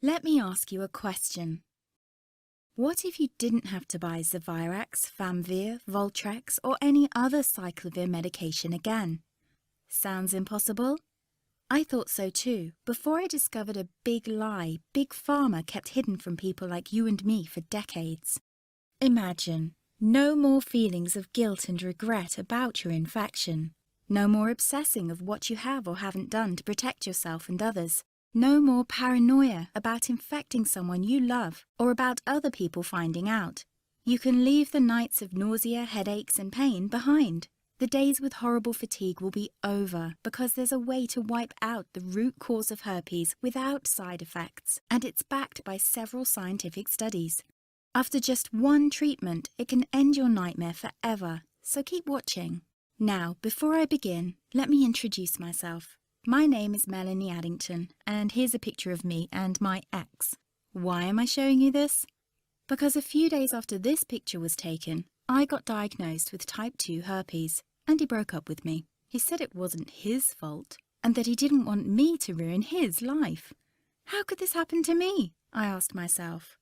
Let me ask you a question. What if you didn't have to buy Zavirax, Famvir, Voltrex, or any other cyclovir medication again? Sounds impossible? I thought so too, before I discovered a big lie Big Pharma kept hidden from people like you and me for decades. Imagine, no more feelings of guilt and regret about your infection. No more obsessing of what you have or haven't done to protect yourself and others. No more paranoia about infecting someone you love or about other people finding out. You can leave the nights of nausea, headaches and pain behind. The days with horrible fatigue will be over because there's a way to wipe out the root cause of herpes without side effects, and it's backed by several scientific studies. After just one treatment, it can end your nightmare forever, so keep watching. Now, before I begin, let me introduce myself. My name is Melanie Addington, and here's a picture of me and my ex. Why am I showing you this? Because a few days after this picture was taken, I got diagnosed with type 2 herpes, and he broke up with me. He said it wasn't his fault, and that he didn't want me to ruin his life. How could this happen to me? I asked myself.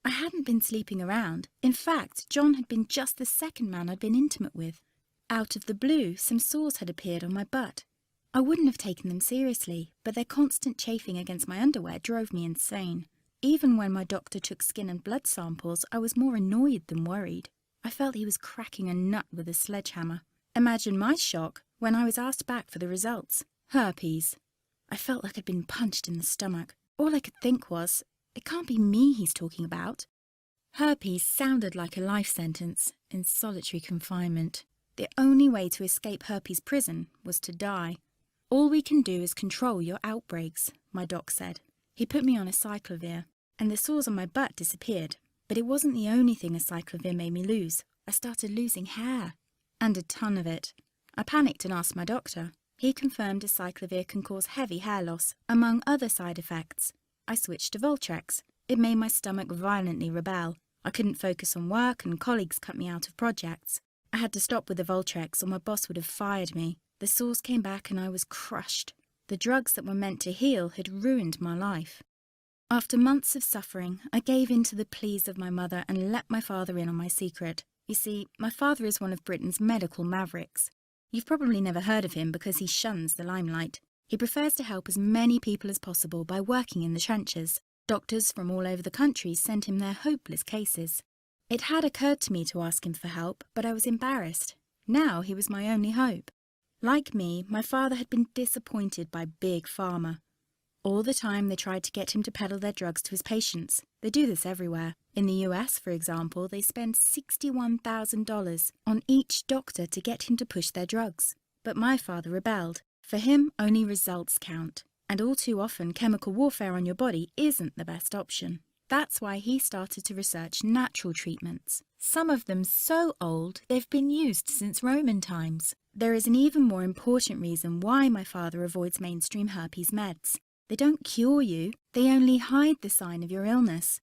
I hadn't been sleeping around. In fact, John had been just the second man I'd been intimate with. Out of the blue, some sores had appeared on my butt. I wouldn't have taken them seriously, but their constant chafing against my underwear drove me insane. Even when my doctor took skin and blood samples, I was more annoyed than worried. I felt he was cracking a nut with a sledgehammer. Imagine my shock when I was asked back for the results. Herpes. I felt like I'd been punched in the stomach. All I could think was, it can't be me he's talking about. Herpes sounded like a life sentence in solitary confinement. The only way to escape herpes prison was to die. All we can do is control your outbreaks, my doc said. He put me on a cyclovir, and the sores on my butt disappeared. But it wasn't the only thing a cyclovir made me lose. I started losing hair, and a ton of it. I panicked and asked my doctor. He confirmed a cyclovir can cause heavy hair loss, among other side effects. I switched to Voltrex. It made my stomach violently rebel. I couldn't focus on work, and colleagues cut me out of projects. I had to stop with the Voltrex or my boss would have fired me. The sores came back and I was crushed. The drugs that were meant to heal had ruined my life. After months of suffering, I gave in to the pleas of my mother and let my father in on my secret. You see, my father is one of Britain's medical mavericks. You've probably never heard of him because he shuns the limelight. He prefers to help as many people as possible by working in the trenches. Doctors from all over the country sent him their hopeless cases. It had occurred to me to ask him for help, but I was embarrassed. Now he was my only hope. Like me, my father had been disappointed by Big Pharma. All the time they tried to get him to peddle their drugs to his patients. They do this everywhere. In the US, for example, they spend $61,000 on each doctor to get him to push their drugs. But my father rebelled. For him, only results count. And all too often, chemical warfare on your body isn't the best option. That's why he started to research natural treatments. Some of them so old, they've been used since Roman times. There is an even more important reason why my father avoids mainstream herpes meds. They don't cure you, they only hide the sign of your illness.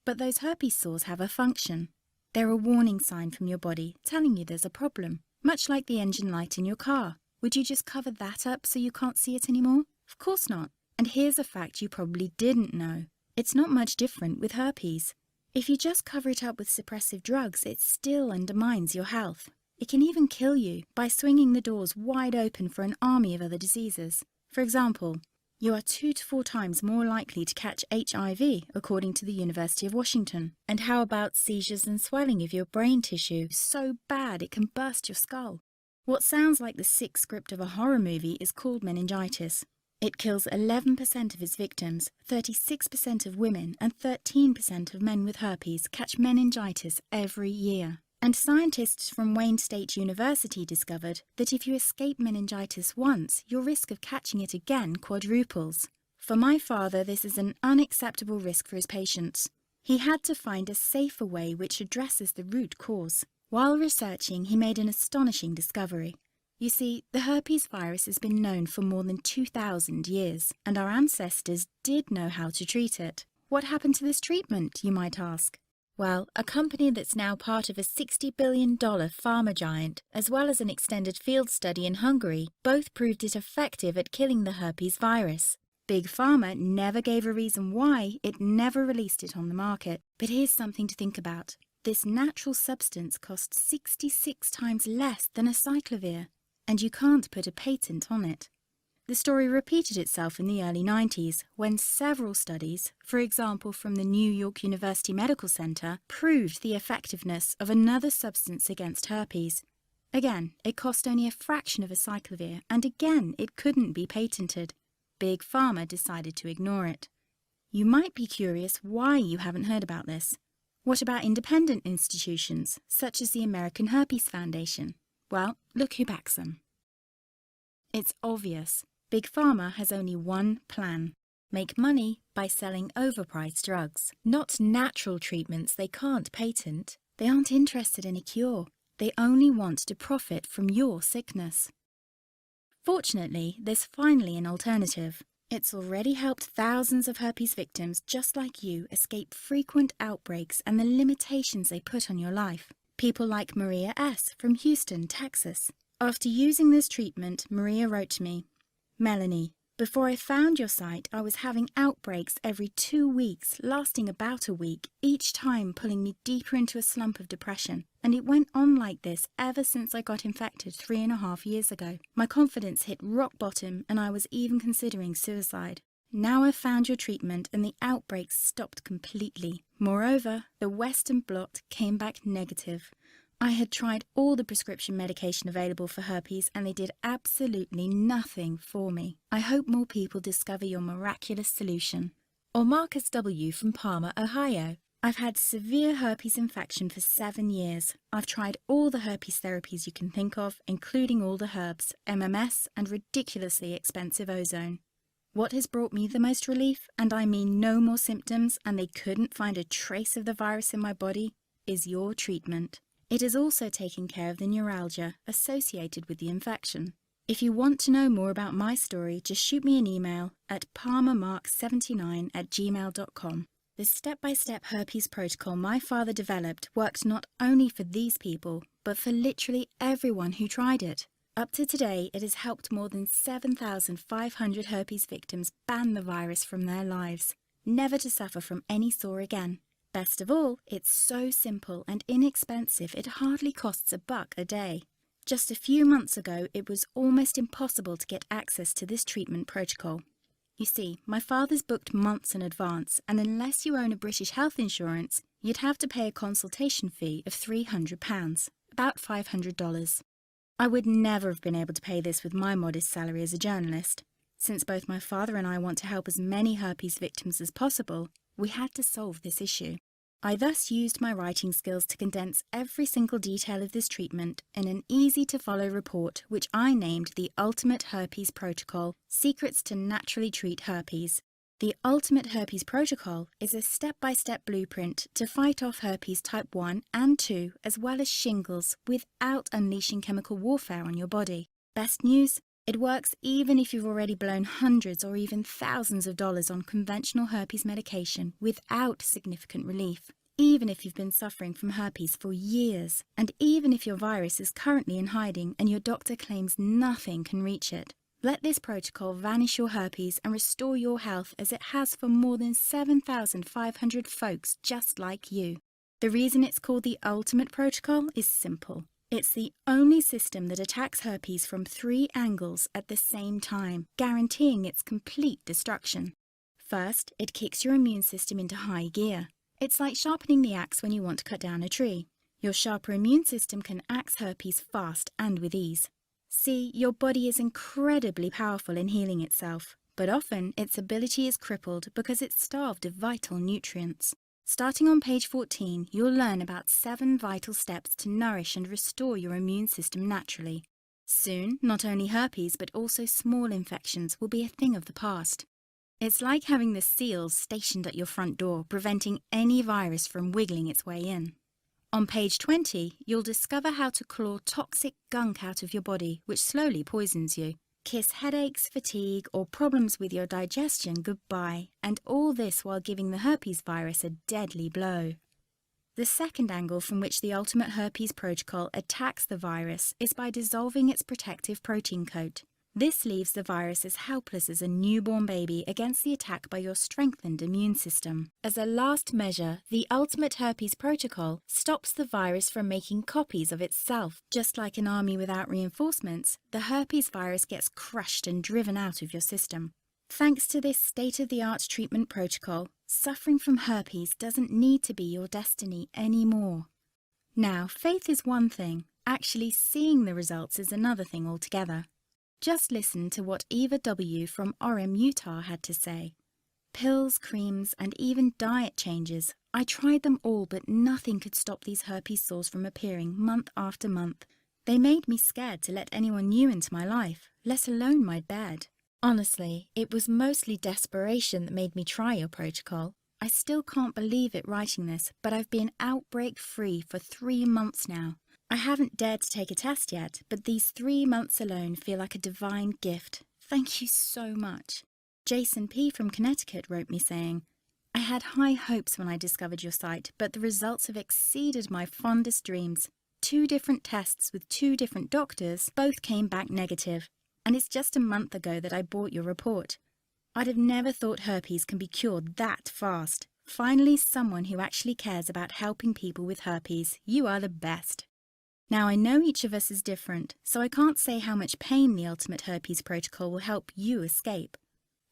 But those herpes sores have a function. They're a warning sign from your body telling you there's a problem, much like the engine light in your car. Would you just cover that up so you can't see it anymore? Of course not. And here's a fact you probably didn't know. It's not much different with herpes. If you just cover it up with suppressive drugs, it still undermines your health. It can even kill you by swinging the doors wide open for an army of other diseases. For example, you are 2 to 4 times more likely to catch HIV, according to the University of Washington. And how about seizures and swelling of your brain tissue so bad it can burst your skull? What sounds like the sick script of a horror movie is called meningitis. It kills 11% of its victims, 36% of women and 13% of men with herpes catch meningitis every year. And scientists from Wayne State University discovered that if you escape meningitis once, your risk of catching it again quadruples. For my father, this is an unacceptable risk for his patients. He had to find a safer way which addresses the root cause. While researching, he made an astonishing discovery. You see, the herpes virus has been known for more than 2,000 years, and our ancestors did know how to treat it. What happened to this treatment, you might ask? Well, a company that's now part of a $60 billion pharma giant, as well as an extended field study in Hungary, both proved it effective at killing the herpes virus. Big Pharma never gave a reason why it never released it on the market. But here's something to think about. This natural substance costs 66 times less than acyclovir, and you can't put a patent on it. The story repeated itself in the early 90s when several studies, for example from the New York University Medical Center, proved the effectiveness of another substance against herpes. Again, it cost only a fraction of acyclovir, and again, it couldn't be patented. Big Pharma decided to ignore it. You might be curious why you haven't heard about this. What about independent institutions, such as the American Herpes Foundation? Well, look who backs them. It's obvious. Big Pharma has only one plan: make money by selling overpriced drugs, not natural treatments they can't patent. They aren't interested in a cure. They only want to profit from your sickness. Fortunately, there's finally an alternative. It's already helped thousands of herpes victims just like you escape frequent outbreaks and the limitations they put on your life. People like Maria S. from Houston, Texas. After using this treatment, Maria wrote to me, "Melanie, before I found your site, I was having outbreaks every 2 weeks, lasting about a week, each time pulling me deeper into a slump of depression. And it went on like this ever since I got infected 3.5 years ago. My confidence hit rock bottom and I was even considering suicide. Now I've found your treatment and the outbreaks stopped completely. Moreover, the Western blot came back negative. I had tried all the prescription medication available for herpes and they did absolutely nothing for me. I hope more people discover your miraculous solution." Or Marcus W. from Parma, Ohio. "I've had severe herpes infection for 7 years. I've tried all the herpes therapies you can think of, including all the herbs, MMS, and ridiculously expensive ozone. What has brought me the most relief, and I mean no more symptoms, and they couldn't find a trace of the virus in my body, is your treatment. It has also taken care of the neuralgia associated with the infection. If you want to know more about my story, just shoot me an email at palmermark79@gmail.com. The step-by-step herpes protocol my father developed worked not only for these people, but for literally everyone who tried it. Up to today, it has helped more than 7,500 herpes victims ban the virus from their lives, never to suffer from any sore again. Best of all, it's so simple and inexpensive it hardly costs $1 a day. Just a few months ago, it was almost impossible to get access to this treatment protocol. You see, my father's booked months in advance, and unless you own a British health insurance, you'd have to pay a consultation fee of £300, about $500. I would never have been able to pay this with my modest salary as a journalist. Since both my father and I want to help as many herpes victims as possible, we had to solve this issue. I thus used my writing skills to condense every single detail of this treatment in an easy-to-follow report which I named the Ultimate Herpes Protocol: Secrets to Naturally Treat Herpes. The Ultimate Herpes Protocol is a step-by-step blueprint to fight off herpes type 1 and 2 as well as shingles without unleashing chemical warfare on your body. Best news? It works even if you've already blown hundreds or even thousands of dollars on conventional herpes medication without significant relief, even if you've been suffering from herpes for years, and even if your virus is currently in hiding and your doctor claims nothing can reach it. Let this protocol vanish your herpes and restore your health as it has for more than 7,500 folks just like you. The reason it's called the Ultimate Protocol is simple. It's the only system that attacks herpes from 3 angles at the same time, guaranteeing its complete destruction. First, it kicks your immune system into high gear. It's like sharpening the axe when you want to cut down a tree. Your sharper immune system can axe herpes fast and with ease. See, your body is incredibly powerful in healing itself, but often its ability is crippled because it's starved of vital nutrients. Starting on page 14, you'll learn about 7 vital steps to nourish and restore your immune system naturally. Soon, not only herpes but also small infections will be a thing of the past. It's like having the seals stationed at your front door, preventing any virus from wiggling its way in. On page 20, you'll discover how to claw toxic gunk out of your body, which slowly poisons you. Kiss headaches, fatigue, or problems with your digestion goodbye, and all this while giving the herpes virus a deadly blow. The second angle from which the Ultimate Herpes Protocol attacks the virus is by dissolving its protective protein coat. This leaves the virus as helpless as a newborn baby against the attack by your strengthened immune system. As a last measure, the Ultimate Herpes Protocol stops the virus from making copies of itself. Just like an army without reinforcements, the herpes virus gets crushed and driven out of your system. Thanks to this state-of-the-art treatment protocol, suffering from herpes doesn't need to be your destiny anymore. Now, faith is one thing. Actually seeing the results is another thing altogether. Just listen to what Eva W. from Orem, Utah had to say. Pills, creams, and even diet changes. I tried them all, but nothing could stop these herpes sores from appearing month after month. They made me scared to let anyone new into my life, let alone my bed. Honestly, it was mostly desperation that made me try your protocol. I still can't believe it writing this, but I've been outbreak-free for 3 months now. I haven't dared to take a test yet, but these 3 months alone feel like a divine gift. Thank you so much. Jason P. from Connecticut wrote me saying, I had high hopes when I discovered your site, but the results have exceeded my fondest dreams. 2 different tests with 2 different doctors both came back negative, and it's just a month ago that I bought your report. I'd have never thought herpes can be cured that fast. Finally, someone who actually cares about helping people with herpes. You are the best. Now, I know each of us is different, so I can't say how much pain the Ultimate Herpes Protocol will help you escape.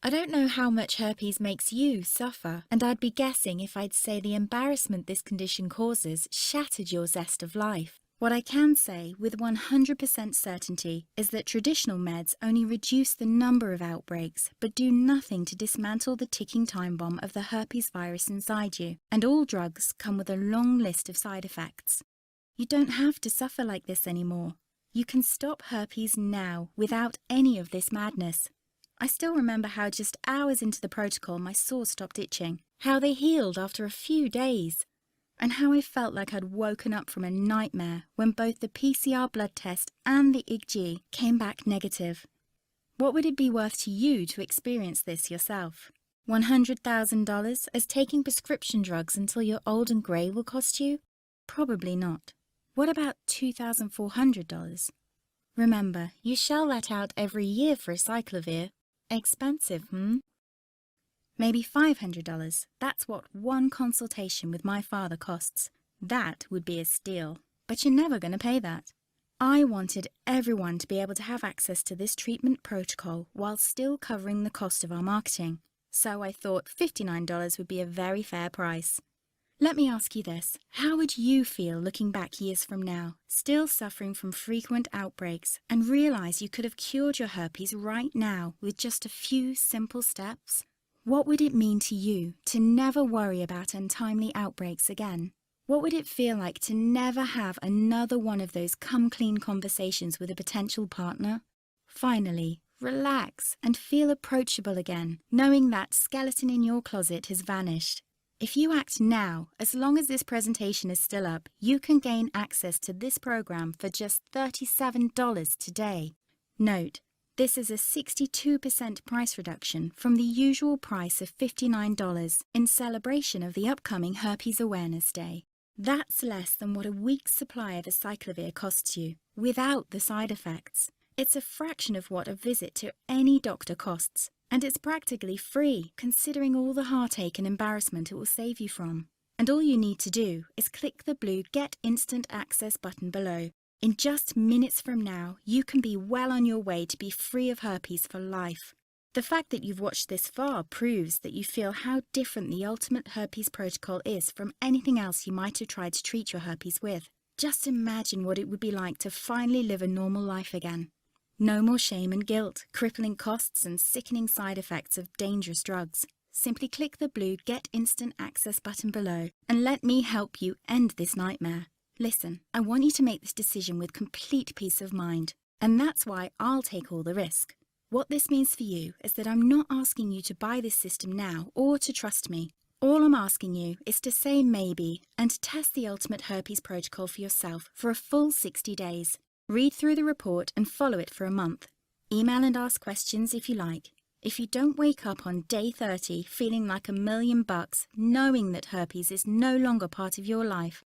I don't know how much herpes makes you suffer, and I'd be guessing if I'd say the embarrassment this condition causes shattered your zest of life. What I can say with 100% certainty is that traditional meds only reduce the number of outbreaks, but do nothing to dismantle the ticking time bomb of the herpes virus inside you, and all drugs come with a long list of side effects. You don't have to suffer like this anymore. You can stop herpes now without any of this madness. I still remember how just hours into the protocol my sores stopped itching, how they healed after a few days, and how I felt like I'd woken up from a nightmare when both the PCR blood test and the IgG came back negative. What would it be worth to you to experience this yourself? $100,000 as taking prescription drugs until you're old and grey will cost you? Probably not. What about $2,400? Remember, you shell that out every year for a cyclovir. Expensive, Maybe $500. That's what one consultation with my father costs. That would be a steal. But you're never going to pay that. I wanted everyone to be able to have access to this treatment protocol while still covering the cost of our marketing. So I thought $59 would be a very fair price. Let me ask you this. How would you feel looking back years from now, still suffering from frequent outbreaks, and realize you could have cured your herpes right now with just a few simple steps? What would it mean to you to never worry about untimely outbreaks again? What would it feel like to never have another one of those come-clean conversations with a potential partner? Finally, relax and feel approachable again, knowing that skeleton in your closet has vanished. If you act now, as long as this presentation is still up, you can gain access to this program for just $37 today. Note, this is a 62% price reduction from the usual price of $59 in celebration of the upcoming Herpes Awareness Day. That's less than what a week's supply of acyclovir costs you, without the side effects. It's a fraction of what a visit to any doctor costs. And it's practically free, considering all the heartache and embarrassment it will save you from. And all you need to do is click the blue Get Instant Access button below. In just minutes from now, you can be well on your way to be free of herpes for life. The fact that you've watched this far proves that you feel how different the Ultimate Herpes Protocol is from anything else you might have tried to treat your herpes with. Just imagine what it would be like to finally live a normal life again. No more shame and guilt, crippling costs and sickening side effects of dangerous drugs. Simply click the blue Get Instant Access button below and let me help you end this nightmare. Listen, I want you to make this decision with complete peace of mind, and that's why I'll take all the risk. What this means for you is that I'm not asking you to buy this system now or to trust me. All I'm asking you is to say maybe and test the Ultimate Herpes Protocol for yourself for a full 60 days. Read through the report and follow it for a month. Email and ask questions if you like. If you don't wake up on day 30 feeling like $1,000,000, knowing that herpes is no longer part of your life,